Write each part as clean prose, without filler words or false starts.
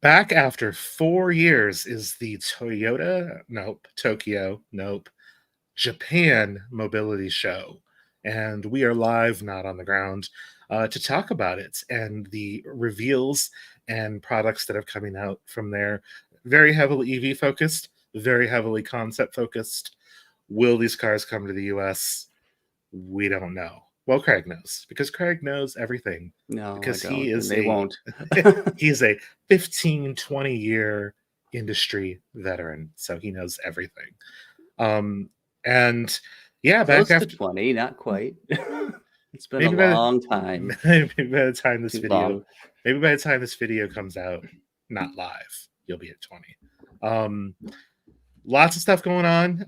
Back after 4 years is the Tokyo, nope, Japan Mobility Show, and we are live, not on the ground, to talk about it and the reveals and products that are coming out from there. Very heavily EV focused, very heavily concept focused. Will these cars come to the US? We don't know. Well, Craig knows because Craig knows everything No, I because don't, and they won't. he's a 15, 20-year industry veteran, so he knows everything. And yeah, back Close to after 20, not quite. It's been a maybe by the long time. maybe by the time this Too video long. maybe by the time this video comes out, not live, you'll be at 20. Lots of stuff going on.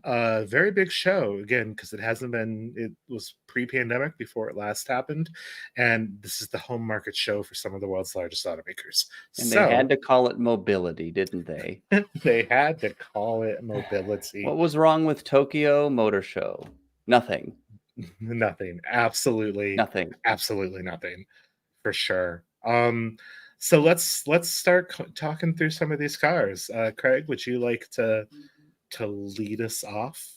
Very big show again because it was pre-pandemic before it last happened, and this is the home market show for some of the world's largest automakers. And they So had to call it mobility, didn't they? they had to call it mobility. What was wrong with Tokyo Motor Show? Nothing. Nothing. Absolutely, Nothing. absolutely nothing for sure. So let's start talking through some of these cars. Craig, would you like to lead us off?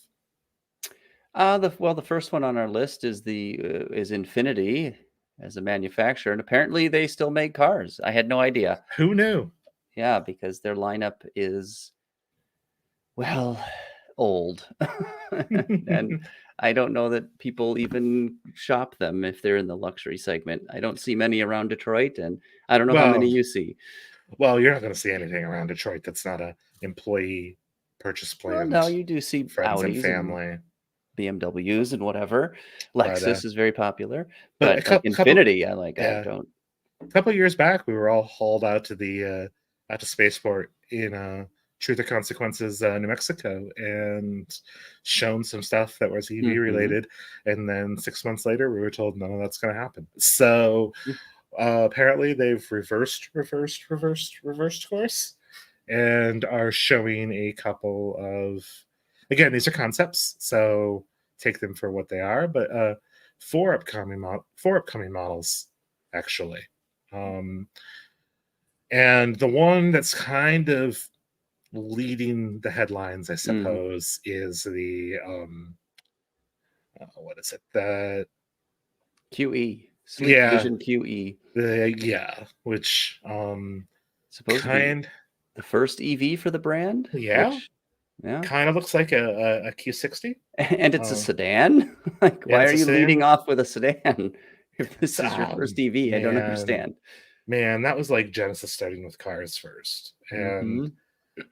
The first one on our list is is Infiniti as a manufacturer, and apparently they still make cars. I had no idea. Who knew? Yeah, because their lineup is, well, old. And I don't know that people even shop them if they're in the luxury segment. I don't see many around Detroit, and I don't know how many you see. Well, you're not going to see anything around Detroit that's not a employee purchase Well, planned, no, you do see friends and Audis and family. BMWs and whatever. But Lexus is very popular, but a but like couple Infinity, I yeah, don't. a couple years back, we were all hauled out to the out to spaceport in Truth or Consequences, New Mexico, and shown some stuff that was EV related. And then 6 months later, we were told none of that's going to happen. So apparently, they've reversed course, and are showing a couple of. Again, these are concepts, so take them for what they are. But four upcoming models, actually. And the one that's kind of leading the headlines, I suppose, is the what is it? The QE, Sleek Vision QE. Which supposed to be the first EV for the brand. Yeah, which, yeah, kind of looks like a Q60, and it's a sedan. Like, why are you leading off with a sedan if this is your first EV? I don't understand. Man, that was like Genesis starting with cars first, and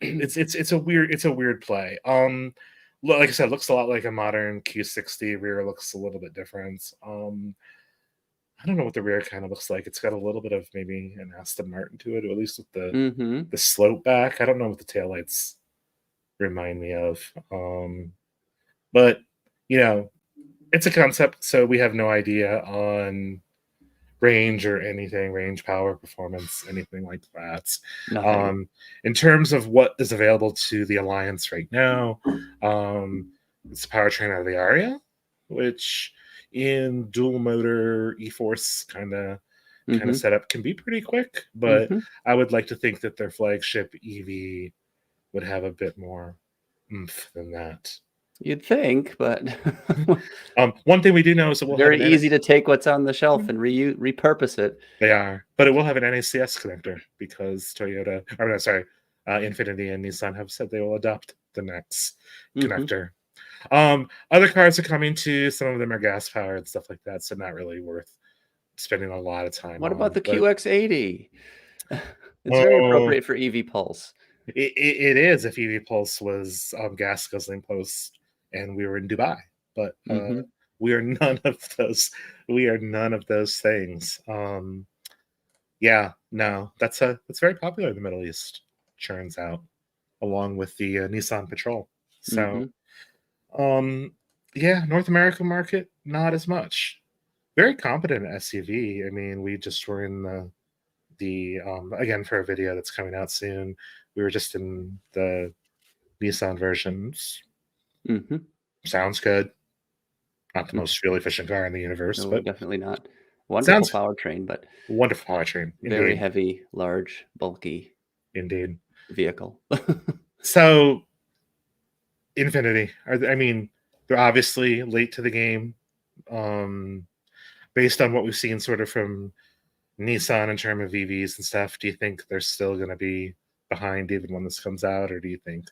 it's a weird play. Like I said, it looks a lot like a modern Q60. Rear looks a little bit different. I don't know what the rear kind of looks like. It's got a little bit of maybe an Aston Martin to it, or at least with the slope back. I don't know what the taillights remind me of. But it's a concept, so we have no idea on range or anything, range, power, performance, anything like that. In terms of what is available to the Alliance right now, it's the powertrain out of the Aria, which in dual motor e-force kind of setup can be pretty quick, but I would like to think that their flagship EV would have a bit more oomph than that. You'd think, but one thing we do know is it will very easy to take what's on the shelf and repurpose it. They are, but it will have an NACS connector because Infiniti and Nissan have said they will adopt the next connector. Other cars are coming too. Some of them are gas powered, stuff like that, so not really worth spending a lot of time. What about the QX80? It's very appropriate for EV Pulse. It is if EV Pulse was gas guzzling post and we were in Dubai, but we are none of those. We are none of those things. That's very popular in the Middle East. Churns out, along with the Nissan Patrol. So, North American market not as much. Very competent SUV. I mean, we just were in the again for a video that's coming out soon. We were just in the Nissan versions. Sounds good. Not the most fuel efficient car in the universe, but definitely not. Wonderful powertrain, but wonderful powertrain. Very heavy, large, bulky. Indeed. vehicle. So, Infiniti, they're obviously late to the game. Based on what we've seen sort of from Nissan in terms of EVs and stuff, do you think they're still going to be behind even when this comes out, or do you think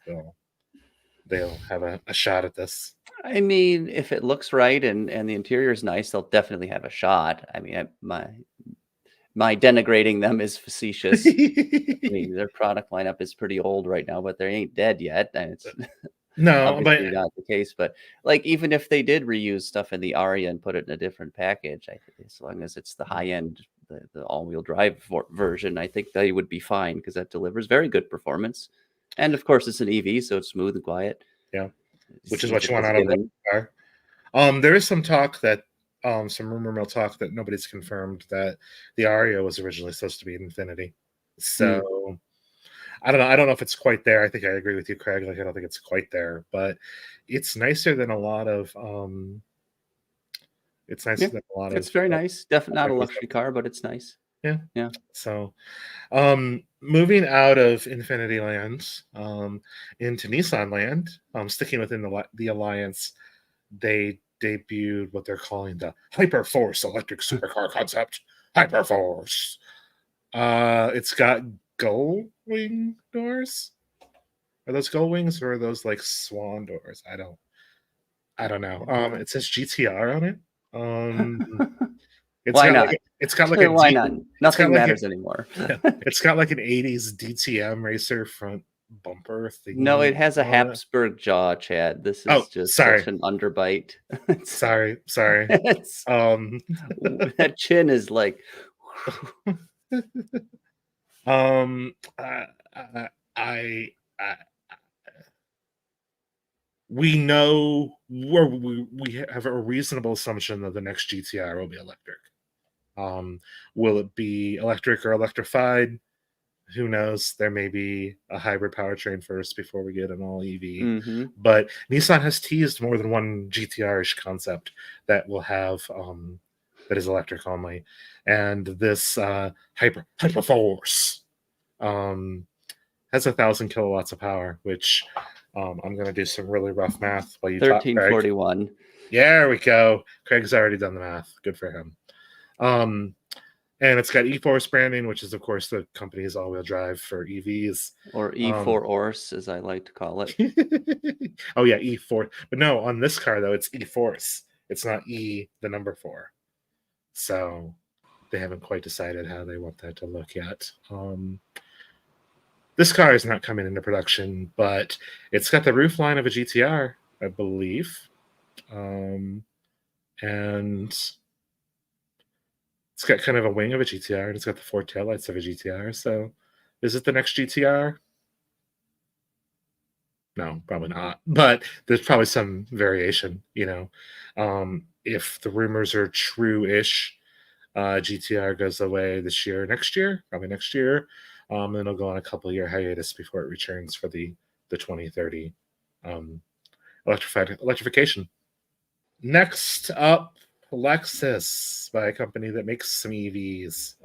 they'll have a shot at this? I mean, if it looks right and the interior is nice, they'll definitely have a shot. I mean, my denigrating them is facetious. I mean, their product lineup is pretty old right now, but they ain't dead yet, and it's No, but obviously not the case. But like, even if they did reuse stuff in the Aria and put it in a different package, I think as long as it's the high end, the all-wheel drive version, I think they would be fine because that delivers very good performance. And of course, it's an EV, so it's smooth and quiet. yeah, which is what you Seems want as a out of a given. car. There is some talk that some rumor mill talk that nobody's confirmed that the Aria was originally supposed to be an Infiniti. Mm. So I don't know. I don't know if it's quite there. I think I agree with you, Craig. Like I don't think it's quite there, but it's nicer than a lot of it's nicer Yeah, than a lot it's of very nice. Definitely not a other luxury stuff. car, but it's nice. Yeah. Yeah. So moving out of Infinity Land into Nissan Land, sticking within the alliance, they debuted what they're calling the Hyperforce electric supercar concept. Hyperforce. It's got gull wing doors. Are those gull wings or are those like swan doors? I don't know. It says GTR on it. Um, Why not? it's got like a Why D, not? it's got Nothing like a matters anymore. yeah, it's got like an 80s DTM racer front bumper No, thingy it has a on it. Habsburg jaw, Chad. This Oh, is just such sorry. an underbite. It's, Sorry. it's Um that chin is like um I, I, I we know where we have a reasonable assumption that the next GTR will be electric. Will it be electric or electrified? Who knows? There may be a hybrid powertrain first before we get an all EV. mhm. But Nissan has teased more than one GTR-ish concept that will have that is electric only, and this Hyperforce has 1,000 kilowatts of power, which I'm going to do some really rough math while you talk, Craig. 1341. There we go. Craig's already done the math. Good for him. And it's got E-Force branding, which is, of course, the company's all-wheel drive for EVs. Or E4 Orse, as I like to call it. Oh, yeah, E-Force. But no, on this car, though, it's E-Force. It's not E, the number 4. So they haven't quite decided how they want that to look yet. This car is not coming into production, but it's got the roofline of a GTR, I believe. And it's got kind of a wing of a GTR, and it's got the 4 taillights of a GTR. So, is it the next GTR? No, probably not. But there's probably some variation, if the rumors are true-ish, GTR goes away this year, next year, probably next year. Then it'll go on a couple-year hiatus before it returns for the 2030 electrification. Next up, Lexus, by a company that makes some EVs.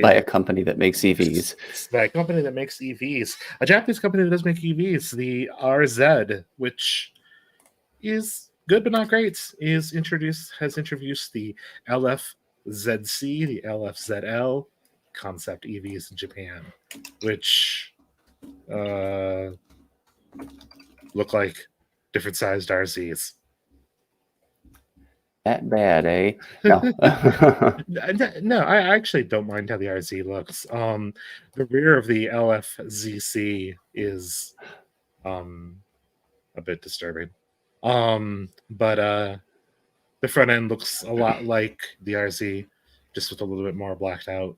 By a company that makes EVs. By a company that makes EVs. A Japanese company that does make EVs, the RZ, which is good but not great, has introduced the LFZC, the LFZL concept EVs in Japan, which look like different sized RZs. That bad, eh? No. No, I actually don't mind how the RZ looks. The rear of the LFZC is a bit disturbing. But the front end looks a lot like the RZ, just with a little bit more blacked out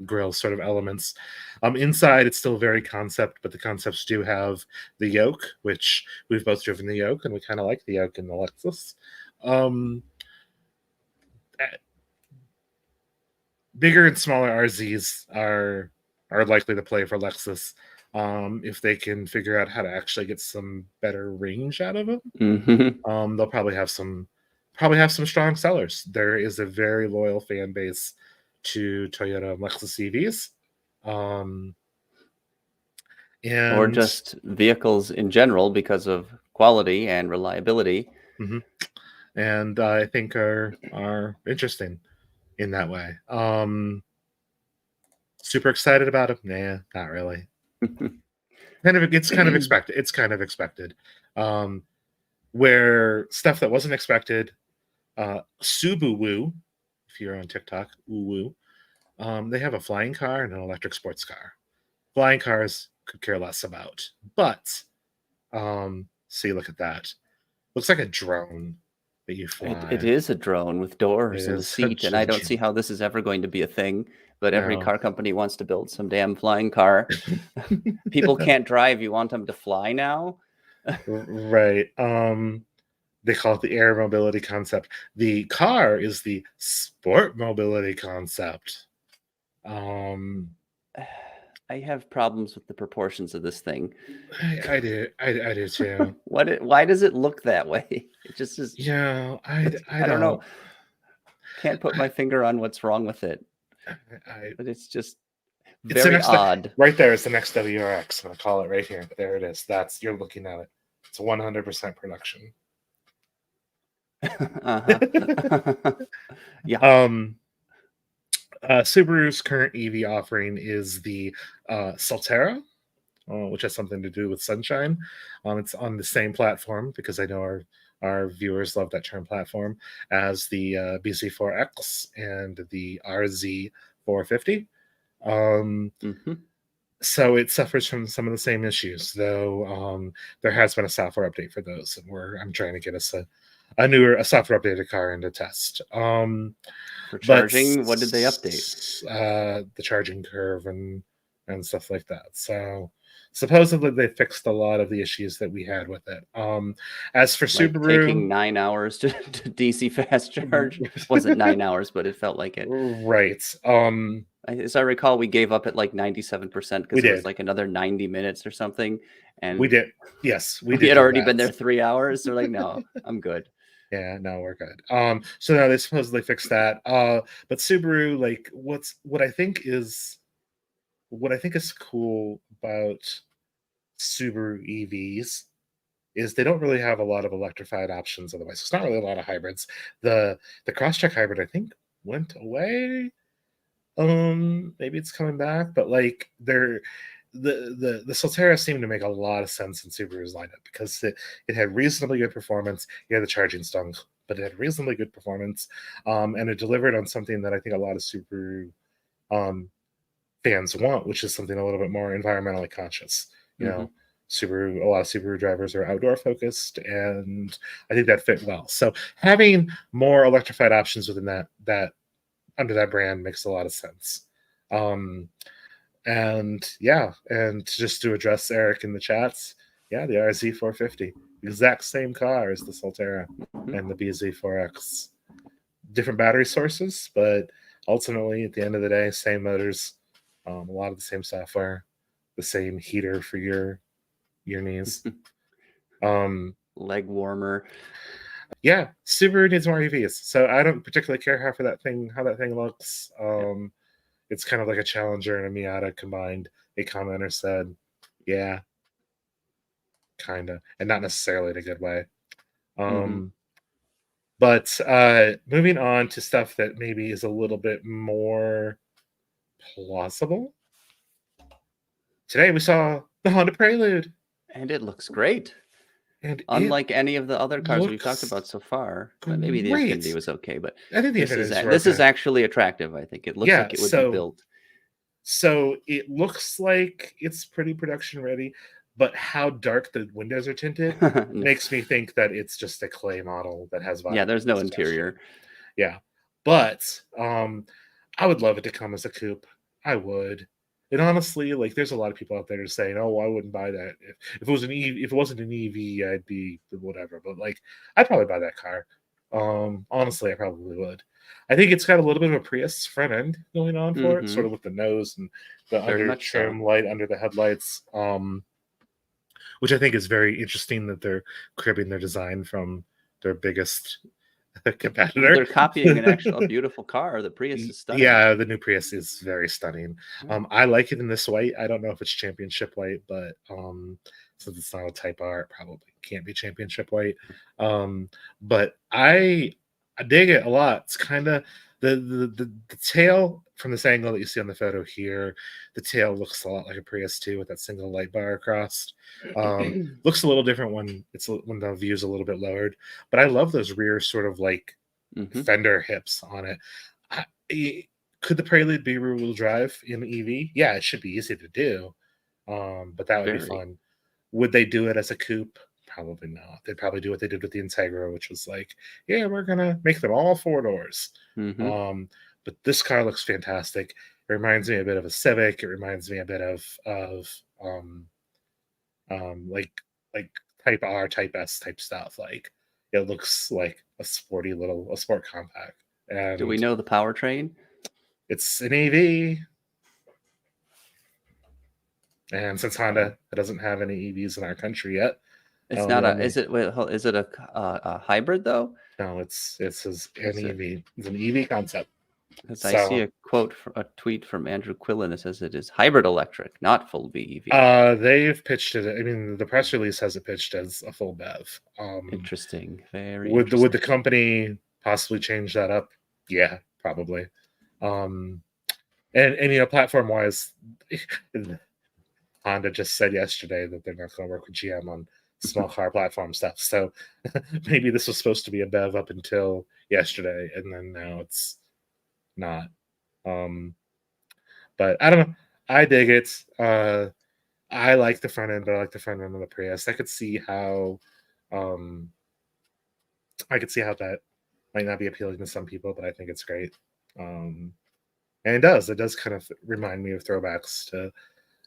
grill sort of elements. Inside, it's still very concept, but the concepts do have the yoke, which we've both driven the yoke, and we kind of like the yoke in the Lexus. Bigger and smaller RZs are likely to play for Lexus if they can figure out how to actually get some better range out of them. They'll probably have some strong sellers. There is a very loyal fan base to Toyota and Lexus EVs. and or just vehicles in general because of quality and reliability. And I think are interesting in that way. Super excited about it? Nah, not really. It's kind of expected. It's kind of expected. Where stuff that wasn't expected, Subaru, if you're on TikTok, woo, they have a flying car and an electric sports car. Flying cars could care less about, but see, look at that. Looks like a drone that you fly. It is a drone with doors It and a is seat, and I don't see how this is ever going to be a thing. But every No. car company wants to build some damn flying car. People can't drive. You want them to fly now? Right. They call it the air mobility concept. The car is the sport mobility concept. I have problems with the proportions of this thing. I do too. Why does it look that way? It just is. Yeah, I don't know. Can't put my finger on what's wrong with it. But it's just very odd. Right there is the next WRX. I'm gonna call it right here. There it is. You're looking at it. It's 100% production. Yeah. Subaru's current EV offering is the Solterra, which has something to do with sunshine. It's on the same platform, because I know our viewers love that term, platform, as the BZ4X and the RZ450. So it suffers from some of the same issues, though. There has been a software update for those, and I'm trying to get us a software updated car into test. For charging, what did they update? The charging curve and stuff like that. So supposedly they fixed a lot of the issues that we had with it. As for Subaru, taking 9 hours to DC fast charge. Wasn't 9 hours, but it felt like it. Right. As I recall, we gave up at like 97% because it was like another 90 minutes or something. And we did. Yes, we had already been there 3 hours. They're like, no, I'm good. Yeah, no, we're good. So now they supposedly fixed that. But Subaru, like, what I think is cool about Subaru EVs is they don't really have a lot of electrified options otherwise. It's not really a lot of hybrids. The Crosstrek hybrid, I think, went away. Maybe it's coming back, but like the Solterra seemed to make a lot of sense in Subaru's lineup because it had reasonably good performance. It had the charging stunk, but it had reasonably good performance, and it delivered on something that I think a lot of Subaru fans want, which is something a little bit more environmentally conscious. You know, a lot of Subaru drivers are outdoor focused, and I think that fit well. So having more electrified options within that under that brand makes a lot of sense. And yeah, and just to address Eric in the chats, yeah, the RZ450, exact same car as the Solterra and the BZ4X. Different battery sources, but ultimately, at the end of the day, same motors, a lot of the same software, the same heater for your knees. Leg warmer. Yeah, Subaru needs more EVs. So I don't particularly care how that thing looks. It's kind of like a Challenger and a Miata combined. A commenter said, yeah, kind of, and not necessarily in a good way. But moving on to stuff that maybe is a little bit more plausible. Today we saw the Honda Prelude. And it looks great. And unlike any of the other cars we've talked about so far. Maybe the Infiniti was okay, but I think this is actually attractive, I think. It looks like it would be built. So it looks like it's pretty production ready, but how dark the windows are tinted makes me think that it's just a clay model that has yeah, there's no interior. Yeah. But I would love it to come as a coupe. I would. And honestly, like, there's a lot of people out there saying, "Oh, I wouldn't buy that if it was an EV. If it wasn't an EV, I'd be whatever." But like, I'd probably buy that car. Honestly, I probably would. I think it's got a little bit of a Prius front end going on for it, sort of with the nose and the under trim light under the headlights, which I think is very interesting that they're cribbing their design from their biggest competitor. They're copying a beautiful car. The Prius is stunning. Yeah, the new Prius is very stunning. I like it in this white. I don't know if it's championship white, but since it's not a Type R, it probably can't be championship white. But I dig it a lot. It's kind of the tail from this angle that you see on the photo here. The tail looks a lot like a Prius too, with that single light bar across. Looks a little different when the view's a little bit lowered. But I love those rear sort of like fender hips on it. Could the Prelude be rear-wheel drive in EV? Yeah, it should be easy to do, but that would be fun. Would they do it as a coupe? Probably not. They'd probably do what they did with the Integra, which was like, yeah, we're gonna make them all 4 doors. But this car looks fantastic. It reminds me a bit of a Civic. It reminds me a bit of like Type R, Type S type stuff. Like it looks like a sport compact. And do we know the powertrain? It's an EV. And since Honda doesn't have any EVs in our country yet, it's not a. Is it a hybrid though? No, it's an EV. It's an EV concept. Because I see a tweet from Andrew Quillen that says it is hybrid electric, not full BEV. They've pitched it. I mean, the press release has it pitched as a full BEV. Interesting. Very. Would the company possibly change that up? Yeah, probably. And platform wise, Honda just said yesterday that they're not going to work with GM on small car platform stuff. So maybe this was supposed to be a BEV up until yesterday, and then now it's not. But I don't know. I dig it. I like the front end, but I like the front end of the Prius. I could see how that might not be appealing to some people, but I think it's great. And it does kind of remind me of throwbacks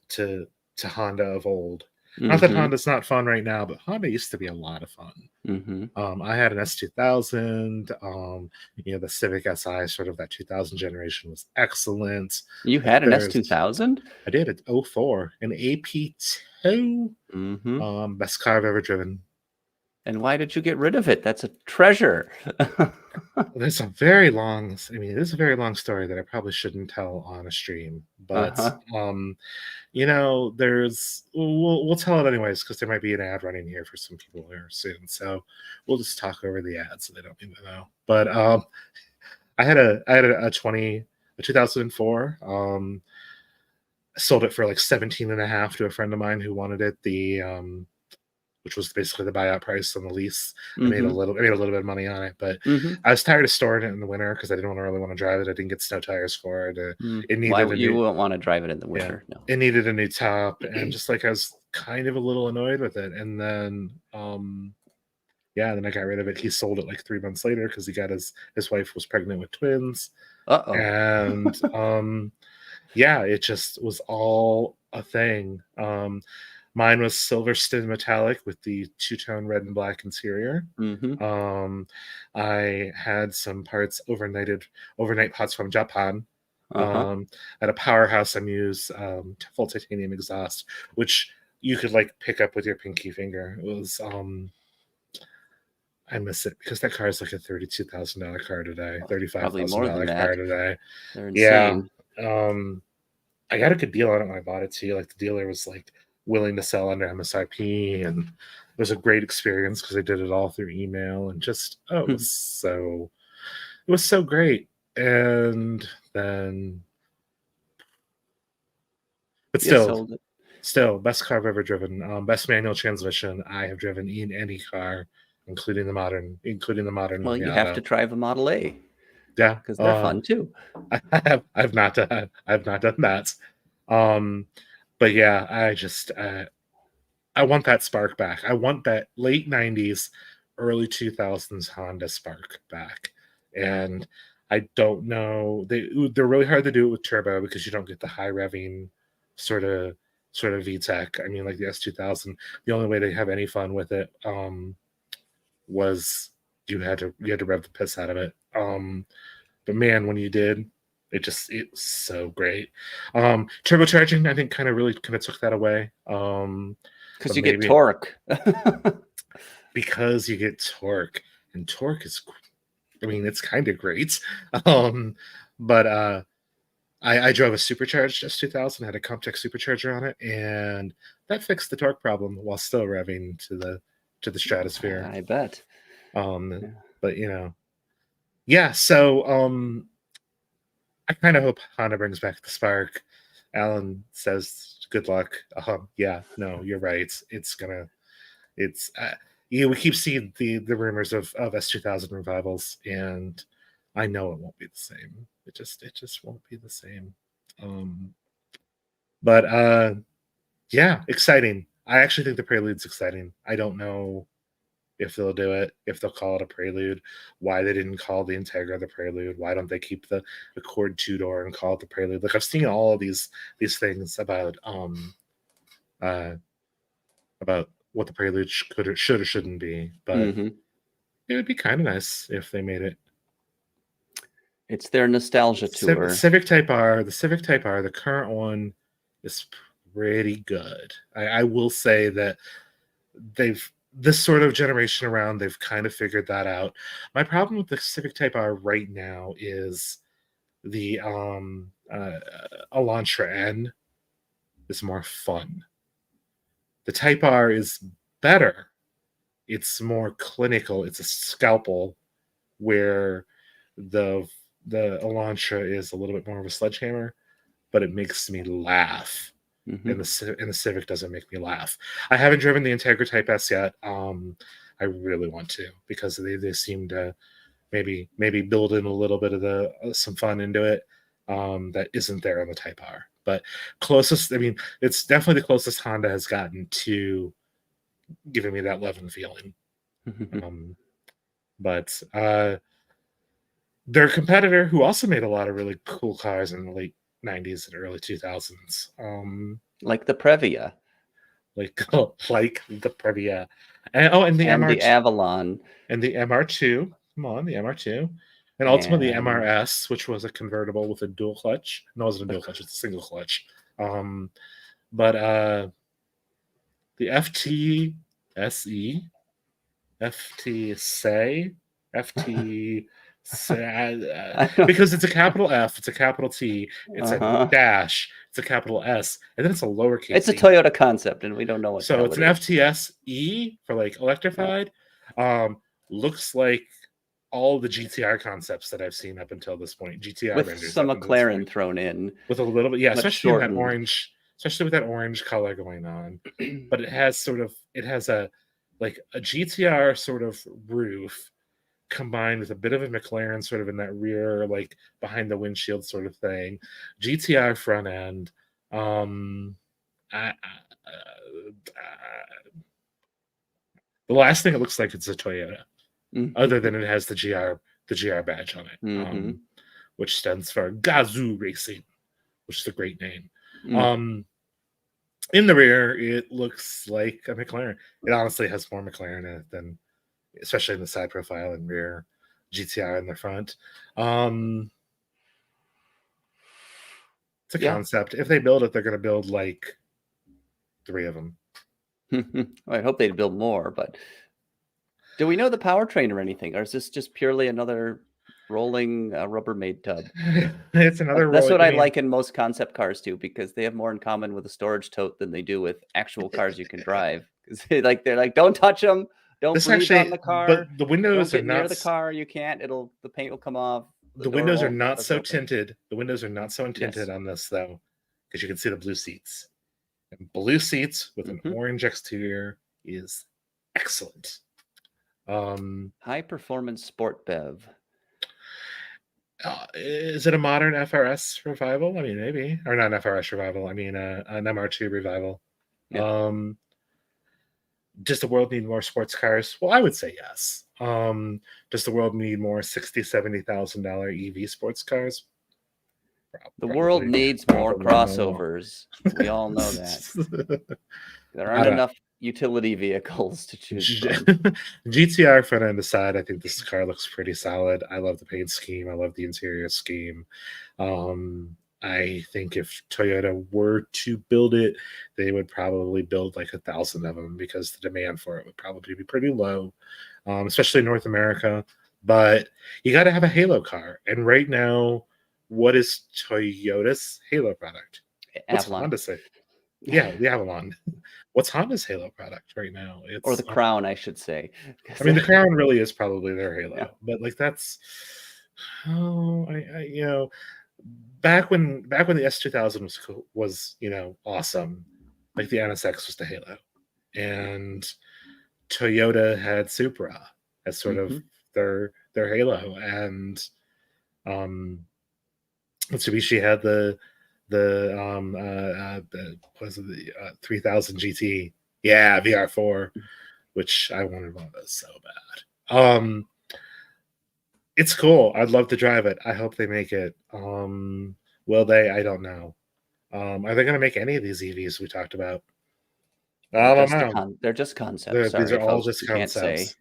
to Honda of old. Not that Honda's not fun right now, but Honda used to be a lot of fun. I had an S2000. The Civic Si, sort of that 2000 generation, was excellent. You had an S2000? I did, at 04, an AP2. Best car I've ever driven. And why did you get rid of it? That's a treasure. There's a very long story that I probably shouldn't tell on a stream, but we'll tell it anyways, because there might be an ad running here for some people here soon. So we'll just talk over the ad so they don't need to know. But I had a 2004. Sold it for like 17.5 to a friend of mine who wanted it. Which was basically the buyout price on the lease. I made a little bit of money on it, but I was tired of storing it in the winter because I didn't really want to drive it. I didn't get snow tires for it. You won't want to drive it in the winter? Yeah, no. It needed a new top, and just like I was kind of a little annoyed with it. And then, then I got rid of it. He sold it like 3 months later because he got his wife was pregnant with twins. And it just was all a thing. Mine was silver stitched metallic with the two-tone red and black interior. I had some parts overnight parts from Japan. At a powerhouse, I used full titanium exhaust, which you could like pick up with your pinky finger. It was I miss it because that car is like a $32,000 car today, $35,000 car today. They're insane. Yeah. I got a good deal on it when I bought it too. Like the dealer was like willing to sell under MSRP, and it was a great experience because I did it all through email, and just it was so great. And then, but still best car I've ever driven. Best manual transmission I have driven in any car, including the modern. Well, you have to drive a Model A. Yeah, because they're fun too. I've not done that. But yeah, I want that spark back. I want that late 90s, early 2000s Honda spark back. And I don't know, they're really hard to do it with turbo because you don't get the high revving sort of VTEC. I mean, like the S2000, the only way they have any fun with it was you had to rev the piss out of it. But man, when you did, it was so great. Turbocharging, I think, kind of took that away. Because you get torque. Because you get torque, and torque is I mean, it's kind of great. But I drove a supercharged S2000, had a Comtech supercharger on it, and that fixed the torque problem while still revving to the stratosphere. I bet. But yeah. So I kind of hope Honda brings back the Spark. Alan says good luck. Yeah, no, you're right. It's we keep seeing the rumors of S2000 revivals, and I know it won't be the same. It just won't be the same. But yeah, exciting. I actually think the Prelude's exciting. I don't know if they'll do it, if they'll call it a Prelude, why they didn't call the Integra the Prelude, why don't they keep the Accord 2-door and call it the Prelude? Like, I've seen all of these things about what the Prelude should or shouldn't be, but it would be kind of nice if they made it. It's their nostalgia tour. Civic Type R, the current one is pretty good. I will say that this sort of generation around, they've kind of figured that out. My problem with the Civic Type R right now is the Elantra N is more fun. The Type R is better. It's more clinical. It's a scalpel, where the Elantra is a little bit more of a sledgehammer, but it makes me laugh. And the Civic doesn't make me laugh. I haven't driven the Integra Type S yet. I really want to, because they seem to maybe build in a little bit of some fun into it that isn't there on the Type R. But closest, I mean, it's definitely the closest Honda has gotten to giving me that Levin feeling. But their competitor, who also made a lot of really cool cars in the late 90s and early 2000s, like the Previa, like the Previa, and the MR2, the Avalon, and the MR2. Come on, the MR2, and ultimately the MRS, which was a convertible with a dual clutch. No, it wasn't a dual clutch; it's a single clutch. But the FT SE, FT Say, FT. Because it's a capital F, it's a capital T, it's a dash, it's a capital S, and then it's a lowercase. It's a Toyota concept, and we don't know what. So it's an FTS E for like electrified. Looks like all the GTR concepts that I've seen up until this point. GTR with some McLaren thrown in, with a little bit, yeah, especially with that orange color going on. But it has a GTR sort of roof, combined with a bit of a McLaren sort of in that rear, like behind the windshield sort of thing. GTR front end. The last thing it looks like, it's a Toyota, other than it has the GR badge on it, which stands for Gazoo Racing, which is a great name. In the rear, it looks like a McLaren. It honestly has more McLaren in it than, especially in the side profile and rear, GTR in the front. It's a concept. If they build it, they're going to build like 3 of them. I hope they'd build more, but do we know the powertrain or anything? Or is this just purely another rolling Rubbermaid tub? It's another. That's what I like in most concept cars too, because they have more in common with a storage tote than they do with actual cars you can drive. They're like, don't touch them. Don't breathe on the car. But the windows are not near the car. You can't. The paint will come off. The windows are not so tinted. The windows are not so tinted on this, though, because you can see the blue seats. And blue seats with an orange exterior is excellent. High performance sport bev. Is it a modern FRS revival? I mean, maybe, or not an FRS revival. I mean, an MR2 revival. Yeah. Does the world need more sports cars? Well, I would say yes. Does the world need more $60,000-$70,000 EV sports cars? The world needs more crossovers. We all know that. There aren't enough utility vehicles to choose from. GTR front end aside, I think this car looks pretty solid. I love the paint scheme. I love the interior scheme. I think if Toyota were to build it, they would probably build like 1,000 of them, because the demand for it would probably be pretty low, especially in North America. but you got to have a Halo car. And right now, what is Toyota's Halo product? What's Avalon. Honda say? Yeah, the Avalon. What's Honda's Halo product right now? Or It's the Crown, I should say. I mean, the Crown really is probably their Halo, Yeah. but like that's I back when the S2000 was awesome, like the NSX was the Halo, and Toyota had Supra as sort of Mhm. their Halo, and um, Mitsubishi had the what is it, the 3000 GT, yeah, VR4, which I wanted one of those so bad. It's cool. I'd love to drive it. I hope they make it. Will they? I don't know. Are they going to make any of these EVs we talked about? I don't know. They're just concepts. These Sorry, are all folks, just we can't say. concepts.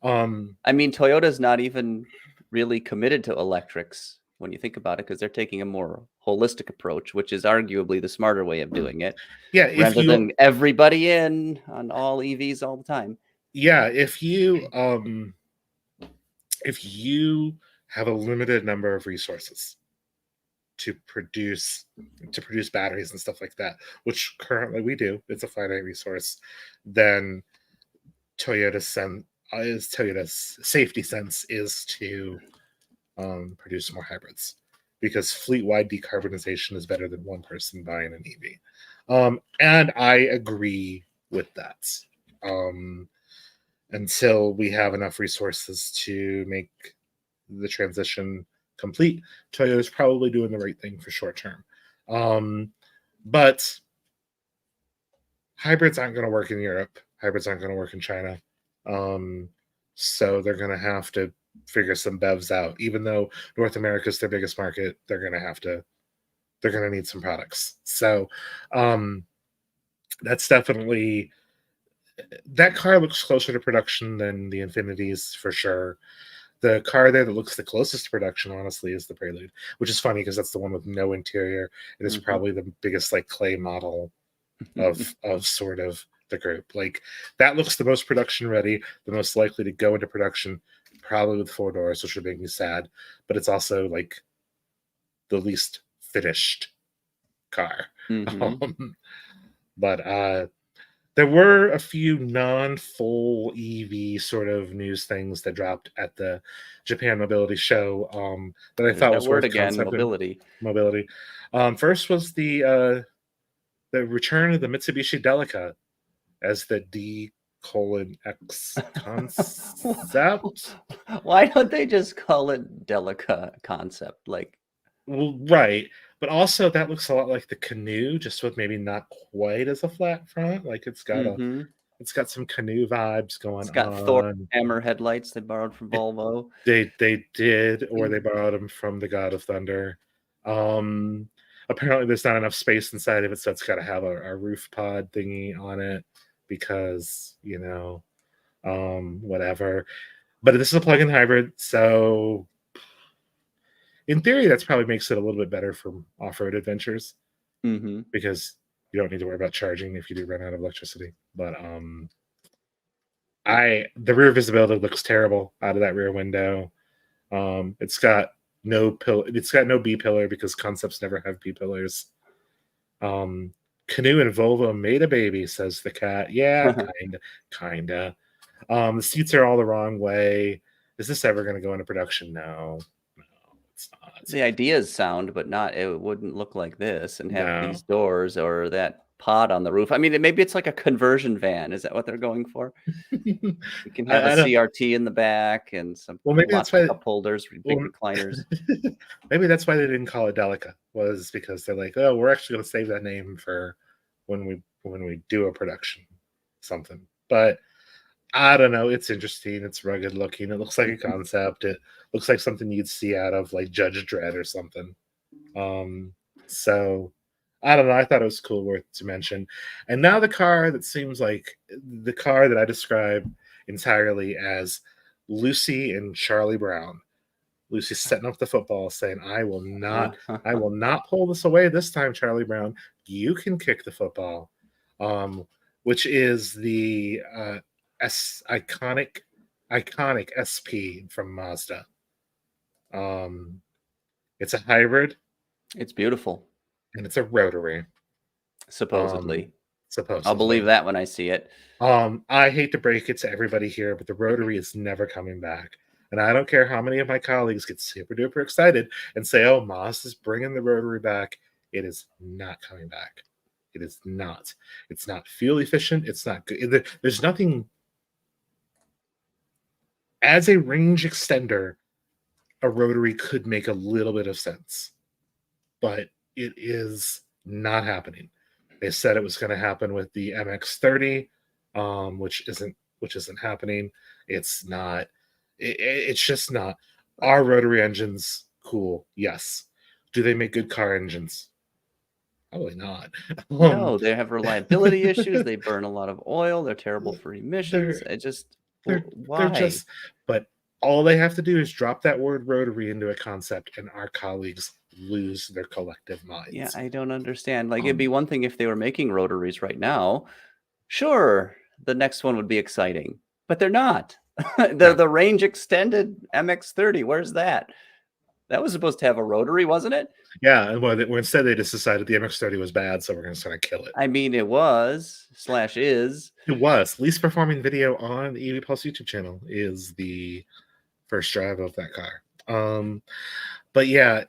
Um, I mean, Toyota's not even really committed to electrics when you think about it, because they're taking a more holistic approach, which is arguably the smarter way of doing it, yeah, rather than everybody in on all EVs all the time. if you have a limited number of resources to produce batteries and stuff like that, which currently we do, it's a finite resource, then Toyota's safety sense is to produce more hybrids, because fleet-wide decarbonization is better than one person buying an EV. And I agree with that. Until we have enough resources to make the transition complete, Toyota's probably doing the right thing for short term. But hybrids aren't going to work in Europe. Hybrids aren't going to work in China. So they're going to have to figure some BEVs out. Even though North America is their biggest market, they're going to need some products. So that's definitely, that car looks closer to production than the Infinitis for sure. The car there that looks the closest to production, honestly, is the Prelude, which is funny because that's the one with no interior. It is probably the biggest like clay model of sort of the group. Like that looks the most production ready, the most likely to go into production, probably with 4 doors, which would make me sad. But it's also like the least finished car. But there were a few non-full EV sort of news things that dropped at the Japan Mobility Show that I thought was worth mobility. First was the return of the Mitsubishi Delica as the D:(X) concept. Why don't they just call it Delica concept? Like, well, right. But also that looks a lot like the Canoo, just with maybe not quite as a flat front. Like it's got some Canoo vibes going on. It's got Thor hammer headlights they borrowed from Volvo. They did, or they borrowed them from the God of Thunder. Apparently there's not enough space inside of it, so it's got to have a roof pod thingy on it because, whatever. But this is a plug-in hybrid, so in theory, that's probably makes it a little bit better for off-road adventures because you don't need to worry about charging if you do run out of electricity. But the rear visibility looks terrible out of that rear window. It's got no B pillar because concepts never have B pillars. Canoo and Volvo made a baby, says the cat. Yeah, kinda. The seats are all the wrong way. Is this ever going to go into production? No, it's not. The idea is sound, but it wouldn't look like this and have these doors or that pod on the roof. I mean, maybe it's like a conversion van. Is that what they're going for? You can have a CRT in the back and maybe lots of cup holders, big recliners. Maybe that's why they didn't call it Delica, was because they're like, oh, we're actually going to save that name for when we do a production something. But I don't know. It's interesting. It's rugged looking. It looks like a concept. It looks like something you'd see out of like Judge Dredd or something. So I don't know. I thought it was cool, worth to mention. And now the car that seems like the car that I describe entirely as Lucy and Charlie Brown. Lucy's setting up the football, saying, I will not pull this away this time, Charlie Brown. You can kick the football. Which is the iconic iconic SP from Mazda. It's a hybrid. It's beautiful. And it's a rotary. Supposedly. Supposedly. I'll believe that when I see it. I hate to break it to everybody here, but the rotary is never coming back. And I don't care how many of my colleagues get super duper excited and say, oh, Mazda's bringing the rotary back. It is not coming back. It is not. It's not fuel efficient. It's not good. There's nothing. As a range extender, a rotary could make a little bit of sense, but it is not happening. They said it was going to happen with the MX-30, which isn't happening. It's not. It's just not. Are rotary engines cool? Yes. Do they make good car engines? Probably not. No, they have reliability issues. They burn a lot of oil. They're terrible for emissions. Why? They're just. But all they have to do is drop that word rotary into a concept, and our colleagues lose their collective minds. Yeah, I don't understand. Like, it'd be one thing if they were making rotaries right now. Sure, the next one would be exciting, but they're not. The range extended MX-30, where's that? That was supposed to have a rotary, wasn't it? Yeah, well, instead they just decided the MX-30 was bad, so we're going to try to kill it. I mean, it was/is. It was. Least performing video on the EV Pulse YouTube channel is the first drive of that car. But yeah,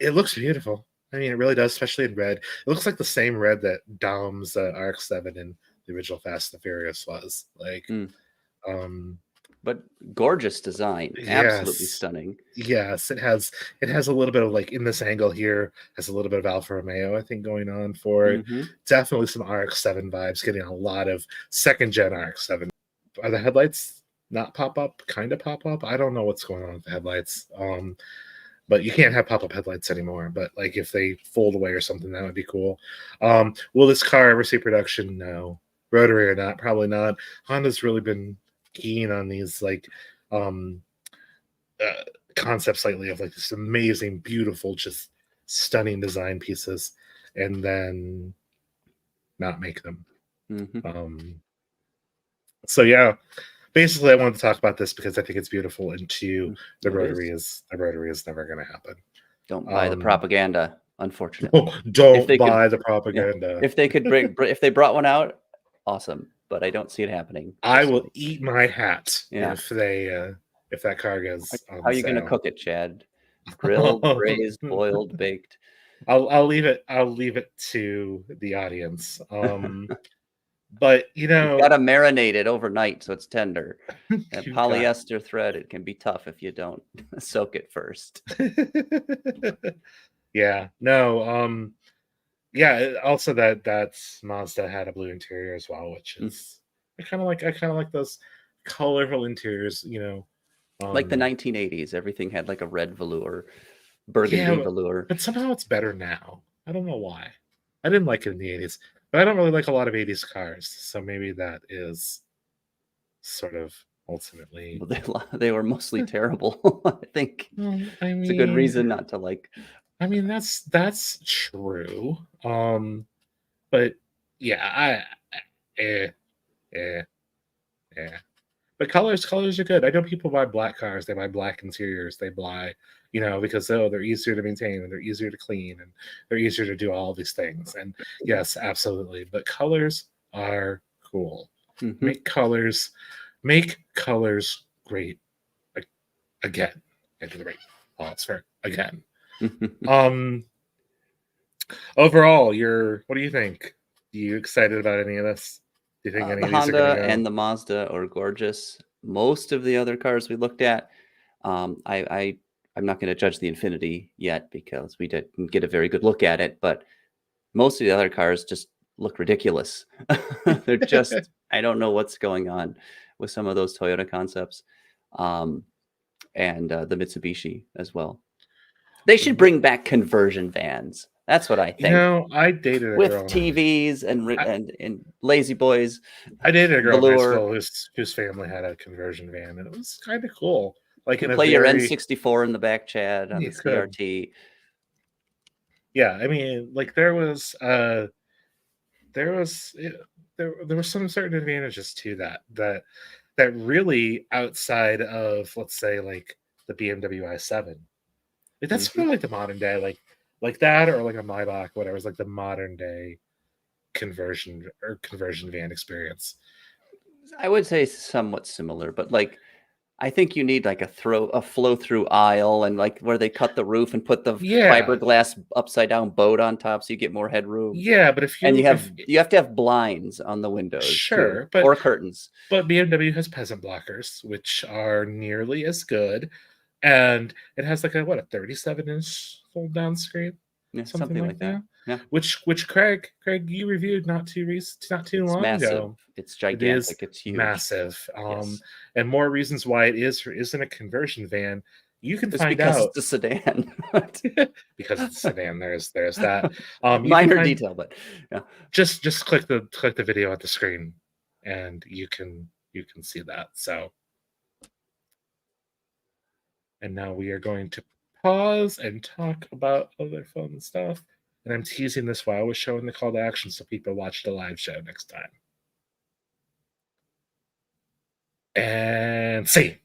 it looks beautiful. I mean, it really does, especially in red. It looks like the same red that Dom's RX-7 in the original Fast and the Furious was. Like, but gorgeous design, absolutely stunning. Yes, it has a little bit of, like, in this angle here, has a little bit of Alfa Romeo, I think, going on for it. Definitely some RX-7 vibes, getting a lot of second-gen RX-7. Are the headlights not pop up? Kind of pop up? I don't know what's going on with the headlights. But you can't have pop-up headlights anymore. But, like, if they fold away or something, that would be cool. Will this car ever see production? No. Rotary or not? Probably not. Honda's really been keen on these, like, concepts lately of, like, this amazing, beautiful, just stunning design pieces, and then not make them. So yeah, basically I wanted to talk about this because I think it's beautiful, and two, the rotary is never going to happen. Don't buy the propaganda, unfortunately. Don't buy the propaganda. If they could if they brought one out, awesome. But I don't see it happening. I will eat my hat if that car goes on How are you going to cook it, Chad? Grilled, braised, boiled, baked? I'll leave it to the audience. But you got to marinate it overnight so it's tender. That polyester thread, it can be tough if you don't soak it first. Yeah. No. Yeah, also that's Mazda had a blue interior as well, which is I kind of like those colorful interiors, like the 1980s. Everything had like a red velour, burgundy velour. But somehow it's better now. I don't know why. I didn't like it in the 80s, but I don't really like a lot of 80s cars, so maybe that is sort of ultimately. Well, they were mostly terrible. I think it's a good reason not to like. I mean, that's true. But yeah, But colors are good. I know people buy black cars. They buy black interiors. They buy, because they're easier to maintain and they're easier to clean and they're easier to do all these things. And yes, absolutely. But colors are cool. Make colors great again. Into the right pause for again. Overall, what do you think? Are you excited about any of this? Do you think any of these Honda are going to go? and the Mazda are gorgeous. Most of the other cars we looked at, I'm not going to judge the Infiniti yet because we didn't get a very good look at it, but most of the other cars just look ridiculous. They're just, I don't know what's going on with some of those Toyota concepts, and the Mitsubishi as well. They should bring back conversion vans. That's what I think. I dated a with girl TVs and lazy boys. I dated a girl in high school whose family had a conversion van, and it was kind of cool. Like, you play your N64 in the back, Chad, on the CRT. Yeah, I mean, like there were some certain advantages to that that really, outside of, let's say, like the BMW i7, like that's sort of like the modern day, like that, or like a Maybach, whatever, is like the modern day conversion van experience. I would say somewhat similar, but like I think you need like a flow through aisle, and like where they cut the roof and put the Yeah, fiberglass upside down boat on top so you get more headroom. yeah, but And you if have to have blinds on the windows too, sure, but or curtains. BMW has peasant blockers, which are nearly as good, and it has like a 37-inch fold down screen, Yeah, something something like like that. that. Yeah. Which Craig you reviewed not too It's long massive. ago. It's It is gigantic. It's huge. massive. Yes. And more reasons why it isn't a conversion van. You can It's find because out it's a sedan. because it's a sedan. There's that. You can Minor find detail, but yeah. just click the video at the screen, and you can see that. So, and now we are going to pause and talk about other fun stuff. And I'm teasing this while I was showing the call to action so people watch the live show next time. And see.